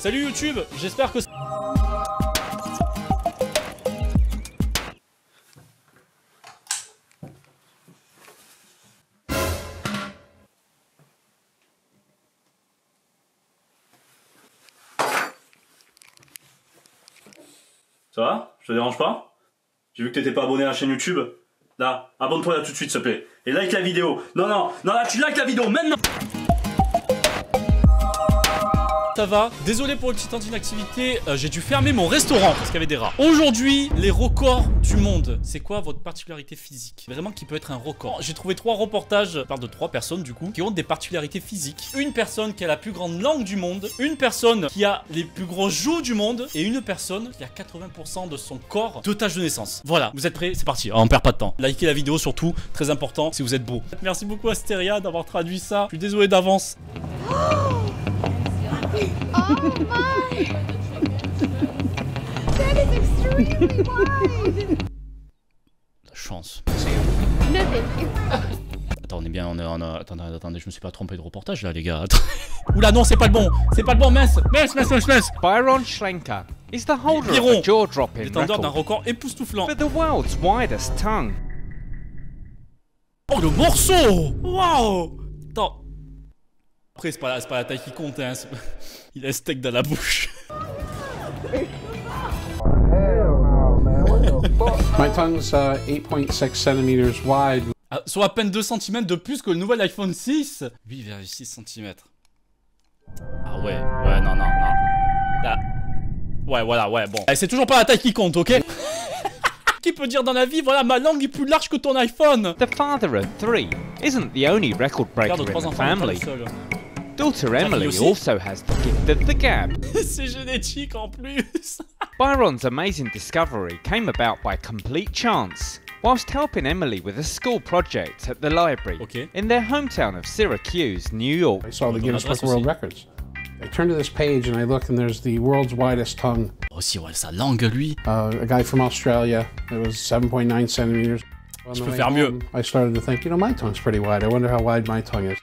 Salut YouTube, j'espère que... Ça va? Je te dérange pas? J'ai vu que t'étais pas abonné à la chaîne YouTube. Là, abonne-toi là tout de suite s'il te plaît. Et like la vidéo. Non, non, non, là tu likes la vidéo maintenant. Ça va, désolé pour le petit temps d'inactivité, j'ai dû fermer mon restaurant parce qu'il y avait des rats. Aujourd'hui, les records du monde. C'est quoi votre particularité physique? Vraiment qui peut être un record. J'ai trouvé 3 reportages, je parle de 3 personnes du coup, qui ont des particularités physiques. Une personne qui a la plus grande langue du monde, une personne qui a les plus gros joues du monde, et une personne qui a 80% de son corps de tâche de naissance. Voilà, vous êtes prêts? C'est parti, on perd pas de temps. Likez la vidéo surtout, très important si vous êtes beau. Merci beaucoup Astéria d'avoir traduit ça. Je suis désolé d'avance. Oh my! That is extremely wide! La chance. No thank you. Attends, on est bien, attendez, je me suis pas trompé de reportage là les gars. Oula non, c'est pas le bon, mince. Byron Schlenker is the holder of a jaw-dropping Détendeur d'un record record époustouflant. for the world's widest tongue. Oh le morceau! Waouh! Attends. Après c'est pas la taille qui compte hein. Il a un steak dans la bouche. My tongue's 8.6 centimeters wide. Ah, soit à peine 2 cm de plus que le nouvel iPhone 6. 8,6 cm. Ah ouais, non. Là. Ouais, voilà, ouais, bon. C'est toujours pas la taille qui compte, ok? Qui peut dire dans la vie, voilà, ma langue est plus large que ton iPhone? The father of 3 isn't the only record breaker in the family. Daughter Emily also has the gift of the gab. C'est génétique en plus. Byron's amazing discovery came about by complete chance, whilst helping Emily with a school project at the library in their hometown of Syracuse, New York. I saw the Guinness Book of World Records. I turned to this page and I look and there's the world's widest tongue. Aussi, ouais, sa langue, lui. A guy from Australia. It was 7.9 centimeters. Je peux faire mieux. I started to think, you know, my tongue's pretty wide. I wonder how wide my tongue is.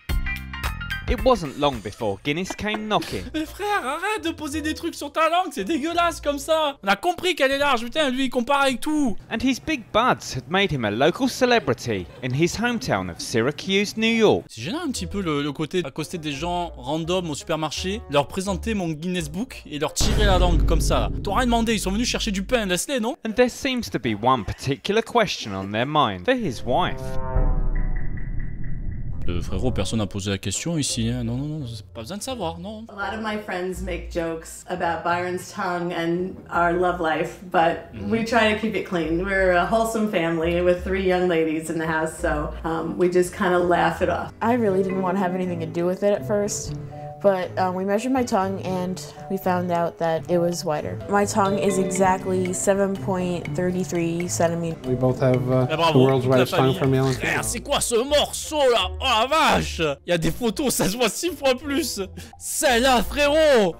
It wasn't long before Guinness came knocking. Mais frère, arrête de poser des trucs sur ta langue, c'est dégueulasse comme ça. On a compris qu'elle est large, putain, lui il compare avec tout. And his big buds had made him a local celebrity in his hometown of Syracuse, New York. C'est gênant un petit peu le côté d'accoster des gens random au supermarché, leur présenter mon Guinness Book et leur tirer la langue comme ça. T'auras rien demandé, ils sont venus chercher du pain, laisse-les, non? And there seems to be one particular question on their mind for his wife. Frérot, personne n'a posé la question ici, hein. Non, c'est pas besoin de savoir, non. A lot of my friends make jokes about Byron's tongue and our love life, but we try to keep it clean. We're a wholesome family with 3 young ladies in the house, so we just kind of laugh it off. I really didn't want to have anything to do with it at first. But we measured my tongue and we found out that it was wider. My tongue is exactly 7.33 centimeters. We both have the world's widest tongue for male and female. C'est quoi ce morceau là? Oh la vache! Il y a des photos, ça se voit 6 fois plus! Celle-là, frérot!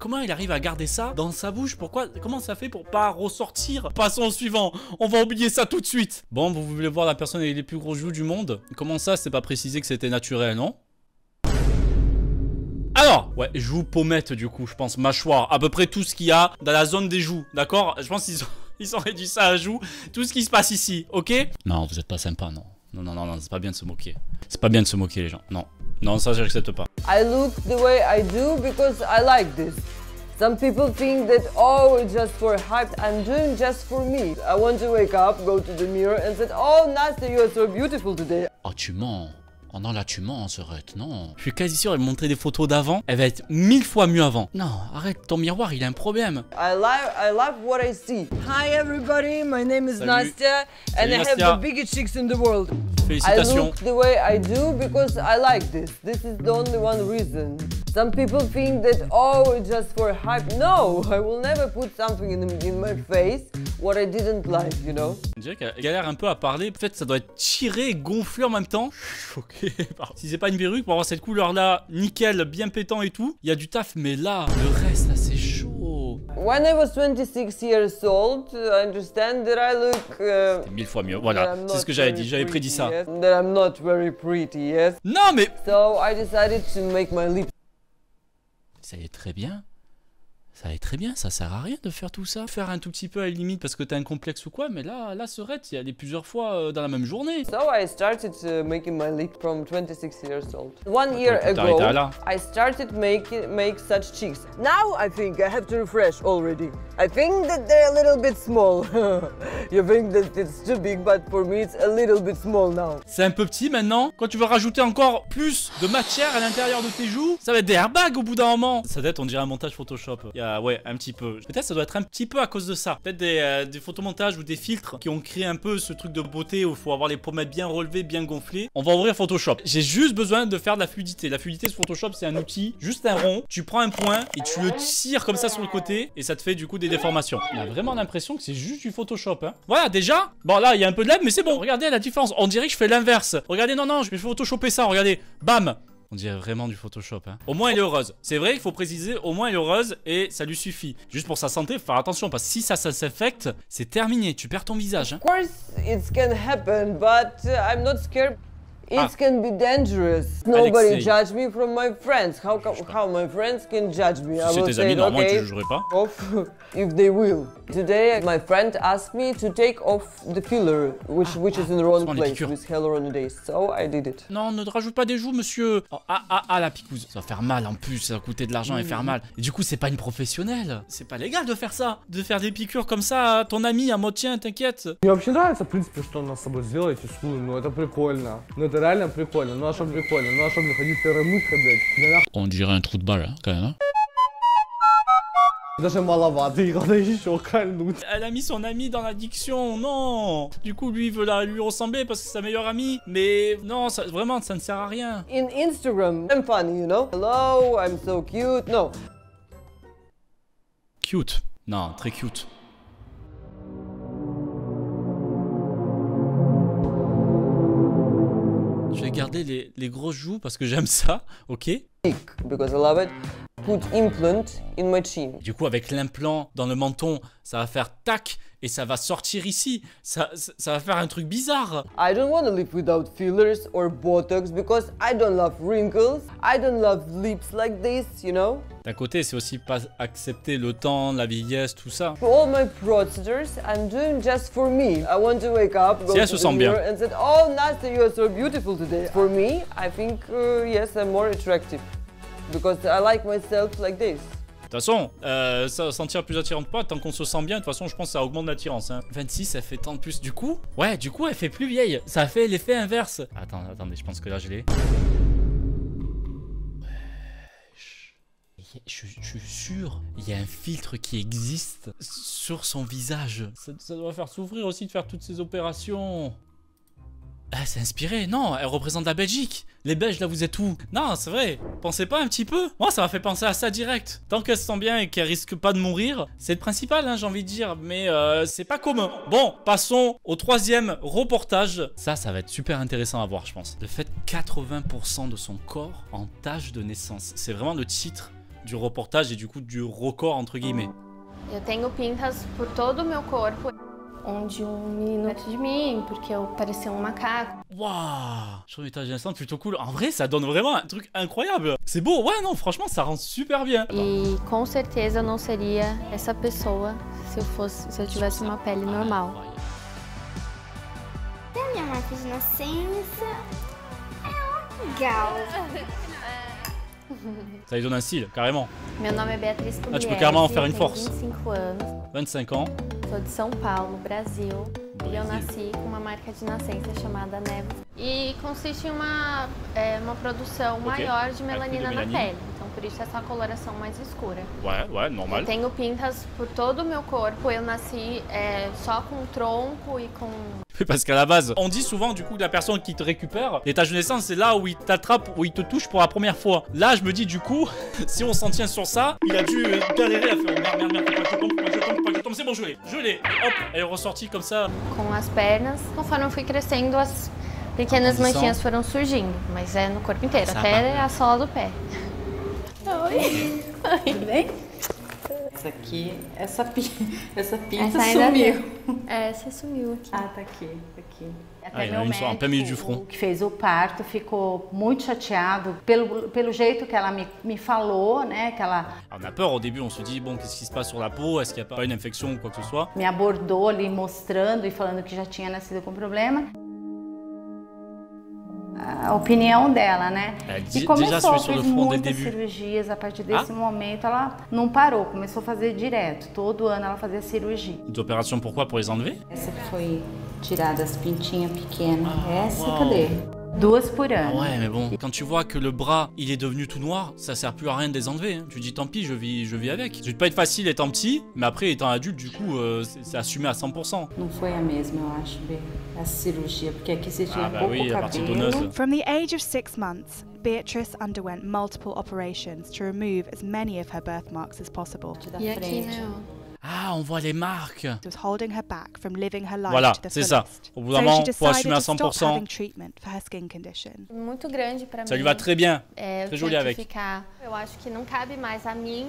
Comment il arrive à garder ça dans sa bouche? Comment ça fait pour pas ressortir? Passons au suivant, on va oublier ça tout de suite. Bon, vous voulez voir la personne avec les plus gros joues du monde? Comment ça, c'est pas précisé que c'était naturel, non? Alors, ouais, joues, pommettes du coup, je pense, mâchoire, à peu près tout ce qu'il y a dans la zone des joues, d'accord? Je pense qu'ils ont réduit ça à joues, tout ce qui se passe ici, ok? Non, vous êtes pas sympa, non. Non, c'est pas bien de se moquer. C'est pas bien de se moquer, les gens, non, ça j'accepte pas. I look the way I do because I like this. Some people think that, oh, it's just for hype. I'm doing just for me. I want to wake up, go to the mirror and say, oh, Nastya, you are so beautiful today. Oh, tu mens. Oh non, là tu mens, Serette, non. Je suis quasi sûr, elle me montrer des photos d'avant. Elle va être 1000 fois mieux avant. Non, arrête, ton miroir, il a un problème. I like what I see. Hi everybody, my name is Nastya and Salut, I have the biggest chicks in the world. Félicitations. I look the way I do because I like this. This is the only one reason. Some people think that, oh, it's just for hype. No, I will never put something in my face what I didn't like, you know. On dirait qu'elle galère un peu à parler. Peut-être ça doit être tiré et gonflé en même temps. Choqué. Si c'est pas une perruque pour avoir cette couleur là, nickel, bien pétant et tout, il y a du taf. Mais là, le reste là, c'est chaud. When I was 26 years old, I understand that I look... 1000 fois mieux, voilà. C'est ce que j'avais dit, j'avais prédit ça. Yes, that I'm not very pretty, yes. Non mais... So I decided to make my lips. ça allait très bien. Ça allait très bien, ça sert à rien de faire tout ça. Faire un tout petit peu à la limite parce que t'as un complexe ou quoi, mais là, Sorette, il y a allé plusieurs fois dans la même journée. So I started making my lip from 26 years old. 1 year ago, I started make such cheeks. Now I think I have to refresh already. I think that they're a little bit small. You think that it's too big, but for me it's a little bit small now. C'est un peu petit maintenant. Quand tu veux rajouter encore plus de matière à l'intérieur de tes joues, ça va être des airbags au bout d'un moment. Ça doit être, on dirait un montage Photoshop. Ouais, un petit peu. Peut-être ça doit être un petit peu à cause de ça. Peut-être des photomontages ou des filtres qui ont créé un peu ce truc de beauté où il faut avoir les pommettes bien relevées, bien gonflées. On va ouvrir Photoshop. J'ai juste besoin de faire de la fluidité. La fluidité sur Photoshop, c'est un outil, juste un rond. Tu prends un point et tu le tires comme ça sur le côté et ça te fait du coup des déformations. On a vraiment l'impression que c'est juste du Photoshop. Hein. Voilà, déjà. Bon, là, il y a un peu de lèvres, mais c'est bon. Regardez la différence. On dirait que je fais l'inverse. Regardez, non, je vais photoshopper ça. Regardez. Bam. On dirait vraiment du Photoshop. Hein. Au moins, elle est heureuse. C'est vrai, il faut préciser, au moins, elle est heureuse et ça lui suffit. Juste pour sa santé, faut faire attention parce que si ça s'infecte, c'est terminé. Tu perds ton visage. Hein. Of course, it can happen, but I'm not scared. It can be dangerous. Nobody judge me from my friends. How my friends can judge me? Si c'est tes amis, normalement, tu ne jugerais pas. Off if they will. Today, my friend asked me to take off the filler, which is in the wrong place with hyaluronidase. So I did it. Non, ne rajoute pas des joues, monsieur. Oh, la picouse. Ça va faire mal en plus. Ça va coûter de l'argent et faire mal. Et du coup, c'est pas une professionnelle. C'est pas légal de faire ça. De faire des piqûres comme ça à ton ami, à mode tiens, t'inquiète. Мне вообще нравится, в принципе, что она с собой сделала эти скулы. Ну это прикольно. Ну это реально прикольно. Ну а что прикольно? Ну а что ходить перемытка, блядь? On dirait un trou de balle, hein, quand même. Hein. Даже маловато, их надо еще кольнуть. Elle a mis son ami dans l'addiction, non. Du coup, lui, il veut lui ressembler parce que c'est sa meilleure amie. Mais non, ça, vraiment, ça ne sert à rien. In Instagram, I'm funny, you know? Hello, I'm so cute. No. Cute. Non, très cute. Je vais garder les grosses joues parce que j'aime ça, ok? Because I love it. Put implant in my chin. Du coup, avec l'implant dans le menton, ça va faire tac et ça va sortir ici. Ça va faire un truc bizarre. I don't want to live without fillers or botox because I don't love wrinkles. I don't love lips like this, you know. D'un côté, c'est aussi pas accepter le temps, la vieillesse, tout ça. For all my procedures, I'm doing just for me. I want to wake up, go to the mirror and say, "Oh, Nastya, you are so beautiful today." For me, I think yes, I'm more attractive because I like myself like this. De toute façon, ça sentir plus attirante pas, tant qu'on se sent bien, de toute façon, je pense que ça augmente l'attirance. Hein. 26, ça fait tant de plus. Du coup, elle fait plus vieille. Ça fait l'effet inverse. Attendez, je pense que là, je l'ai. Je suis sûr, il y a un filtre qui existe sur son visage. Ça doit faire souffrir aussi de faire toutes ces opérations. Ah, c'est inspiré. Non, elle représente la Belgique. Les Belges, là, vous êtes où? Non, c'est vrai. Pensez pas un petit peu? Moi, ça m'a fait penser à ça direct. Tant qu'elle se sent bien et qu'elle risque pas de mourir, c'est le principal, hein, j'ai envie de dire. Mais c'est pas commun. Bon, passons au troisième reportage. Ça va être super intéressant à voir, je pense. Le fait 80% de son corps en tache de naissance. C'est vraiment le titre du reportage et du coup du record entre guillemets. Eu tenho pintas por todo o meu corpo, onde menino perto de mim, porque eu parecia macaco. Waouh, sur une tache de naissance plutôt cool. En vrai, ça donne vraiment un truc incroyable. C'est beau, ouais, non, franchement, ça rend super bien. E com certeza eu não seria essa pessoa se eu tivesse uma pele normal. A minha marca de nascença é legal. Ça lui donne un style, carrément. Meu nome é Beatriz Pugliese. Ah, tu peux carrément en faire une force. 25 anos. 25 ans. Sou de São Paulo, Brasil. E eu nasci com uma marca de nascença chamada Nevo. E consiste em uma produção maior de melanina na pele. Então, por isso essa coloração mais escura. Ouais, normal. Eu tenho pintas por todo o meu corpo. Eu nasci só com tronco e com... Parce qu'à la base, on dit souvent du coup que la personne qui te récupère, les taches de naissance, c'est là où il t'attrape, où il te touche pour la première fois. Là, je me dis du coup, si on s'en tient sur ça, il a dû galérer à faire merde, pas que je tombe, c'est bon, je l'ai. Hop, elle est ressortie comme ça. Com as pernas, conforme eu fui crescendo, as pequenas manchinhas foram surgindo, mas é no corpo inteiro, até a sola do pé. Oi, tudo bem? Essa aqui, essa pinta sumiu. Essa sumiu aqui. Ah, tá aqui, tá aqui. Ah, il y en a une en plein milieu du front. O que fez o parto ficou muito chateado pelo jeito que ela me falou, né? Que ela on a peur au début, on se dit bon, qu'est-ce qui se passe sur la peau? Est-ce qu'il n'y a pas une infection ou quoi que ce soit? Me abordou ali mostrando e falando que já tinha nascido com problema. A opinião dela, né? E começou, fez muitas cirurgias. A partir desse momento, ela não parou, começou a fazer direto. Todo ano ela fazia cirurgia. Des opérations pourquoi? Pour les enlever? Essa que foi tirada as pintinhas pequenas. Essa, cadê? 2 por ano. Ah ouais, mais bon, quand tu vois que le bras, il est devenu tout noir, ça sert plus à rien de les enlever. Hein. Tu dis tant pis, je vis avec. Ça doit pas être facile étant petit, mais après étant adulte, du coup, c'est assumé à 100%. Não foi a mesma, eu acho, a cirurgia, porque aqui você tinha pouco oui, cabelo. From the age of 6 months, Beatrice underwent multiple operations to remove as many of her birthmarks as possible. E aqui, né? Ah, on voit les marques. Was holding her back from living her life voilà, to the c'est ça. Au bout d'un moment, faut assumer à 100%. Muito grande pra mim. Ça lui va très bien. Très joli avec. Eu acho que não cabe mais a mim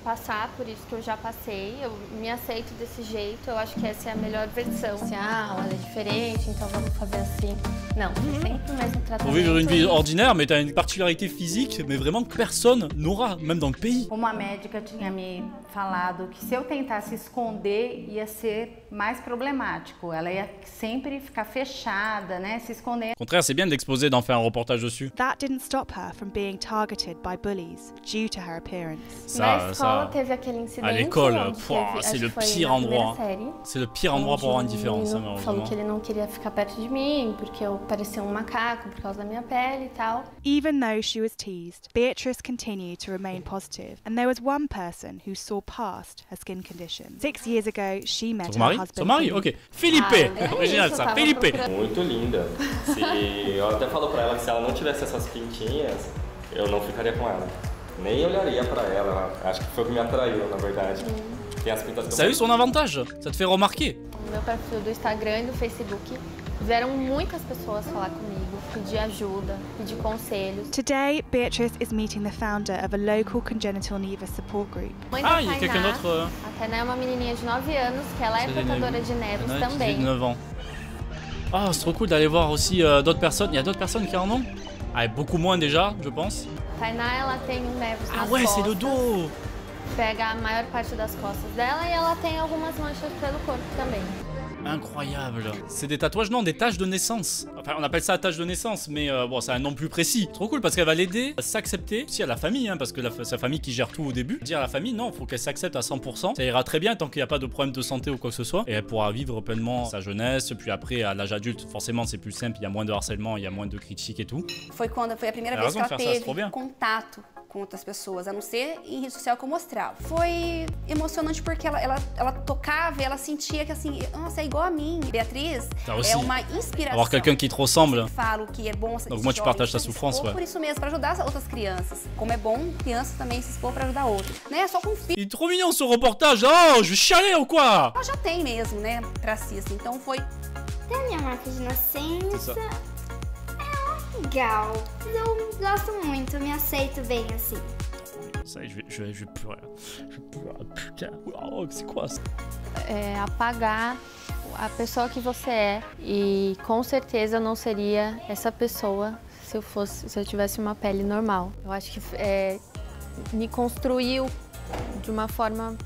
passar por isso que eu já passei. Eu me aceito desse jeito. Eu acho que essa é a melhor versão. Se ela é diferente, então vamos fazer assim. Não, sempre o mesmo tratamento. Pour vivre une vie ordinaire, mais t'as une particularité physique, mais vraiment que personne n'aura, même dans le pays. Uma médica tinha me falado que se eu tentasse esconder ia ser mais problemático. Ela ia sempre ficar fechada, né, se esconder. Au contraire, c'est bien d'exposer, d'en faire un reportage dessus. That didn't stop her from being targeted by bullies due to her appearance. Na escola teve aquele incidente. À l'école, c'est le pire endroit. C'est le pire endroit pour avoir une différence, malheureusement. Falou que ele não queria ficar perto de mim porque eu parecia um macaco por causa da minha pele e tal. Even though she was teased, Beatrice continued to remain positive, and there was one person who saw past her skin condition. 6 years ago, she met her husband. Son mari? Ok. Felipe! Original ça, Felipe! Muito linda. Eu até falo pra ela que se ela não tivesse essas pintinhas, eu não ficaria com ela. Nem olharia pra ela. Acho que foi o que me atraiu, na verdade. Tem as pintas. Ça a eu son avantage. Ça te fait remarquer. No meu perfil do Instagram e do Facebook, vieram muitas pessoas falar comigo, pedir ajuda, pedir conselhos. Today, Beatrice is meeting the founder of a local congenital nevus support group. Ah, il y a quelqu'un d'autre. A Tainá é uma menininha de 9 anos, que ela é portadora de nevus também. 9 ans. Ah, c'est trop cool d'aller voir aussi d'autres personnes. Il y a d'autres personnes qui en ont? Ah, beaucoup moins déjà, je pense. Tainá, ela tem um nevus nas costas. Ah ouais, c'est le dos. Pega a maior parte das costas dela e ela tem algumas manchas pelo corpo também. Incroyable. C'est des tatouages, non, des taches de naissance. Enfin, on appelle ça taches de naissance, mais bon, c'est un nom plus précis. Trop cool parce qu'elle va l'aider à s'accepter, aussi à la famille, hein, parce que sa famille qui gère tout au début. Dire à la famille, non, faut qu'elle s'accepte à 100%. Ça ira très bien tant qu'il n'y a pas de problème de santé ou quoi que ce soit. Et elle pourra vivre pleinement sa jeunesse. Puis après, à l'âge adulte, forcément, c'est plus simple. Il y a moins de harcèlement, il y a moins de critiques et tout. Foi a primeira vez que ela teve contato com outras pessoas, a não ser em rede social que eu mostrava. Foi emocionante porque ela tocava e ela sentia que assim, nossa, é igual a mim. Beatriz é uma inspiração. Avoir quelqu'un qui te ressemble. Falo que é bom. Donc moi tu partages ta souffrance, ouais. Por isso mesmo, para ajudar outras crianças. Como é bom crianças também se expor para ajudar outros, né? Só com filho. Il est trop mignon ce reportage. Oh, je vais chialer ou quoi? Ela já tem mesmo, né, para si, assim. Então foi. Tem a minha marca de nascença. Legal. Eu gosto muito, eu me aceito bem assim. Ça y est, je vais pleurer. Je vais pleurer, putain. Oh, c'est quoi ça? É apagar a pessoa que você é. E com certeza eu não seria essa pessoa se eu tivesse uma pele normal. Eu acho que me construiu de uma forma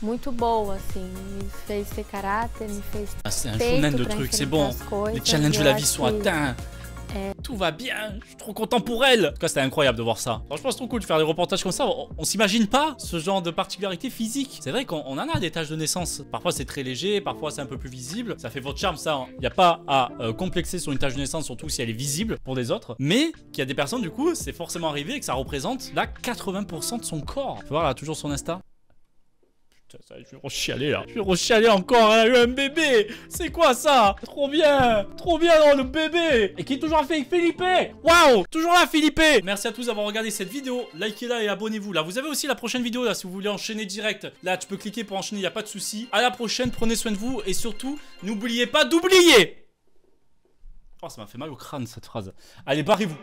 muito boa, assim. Me fez ter caráter, me fez c'est un shonen de trucs, c'est bon. Les challenges de la vie sont atteints. Tout va bien, je suis trop content pour elle. En tout cas, c'était incroyable de voir ça. Franchement, c'est trop cool de faire des reportages comme ça. On s'imagine pas ce genre de particularité physique. C'est vrai qu'on en a des taches de naissance. Parfois, c'est très léger, parfois, c'est un peu plus visible. Ça fait votre charme, ça. Il n'y a pas à complexer sur une tache de naissance, surtout si elle est visible pour des autres. Mais qu'il y a des personnes, du coup, c'est forcément arrivé et que ça représente là 80% de son corps. Tu vois, là, toujours son Insta. Ça, je vais rechialer là. Je vais rechialer encore, elle a eu un bébé. C'est quoi ça? Trop bien dans le bébé. Et qui est toujours là avec Felipe. Waouh, toujours là Felipe. Merci à tous d'avoir regardé cette vidéo. Likez-la et abonnez-vous. Là, vous avez aussi la prochaine vidéo là si vous voulez enchaîner direct. Là, tu peux cliquer pour enchaîner, il n'y a pas de souci. À la prochaine, prenez soin de vous et surtout, n'oubliez pas d'oublier. Oh, ça m'a fait mal au crâne cette phrase. Allez, barrez-vous.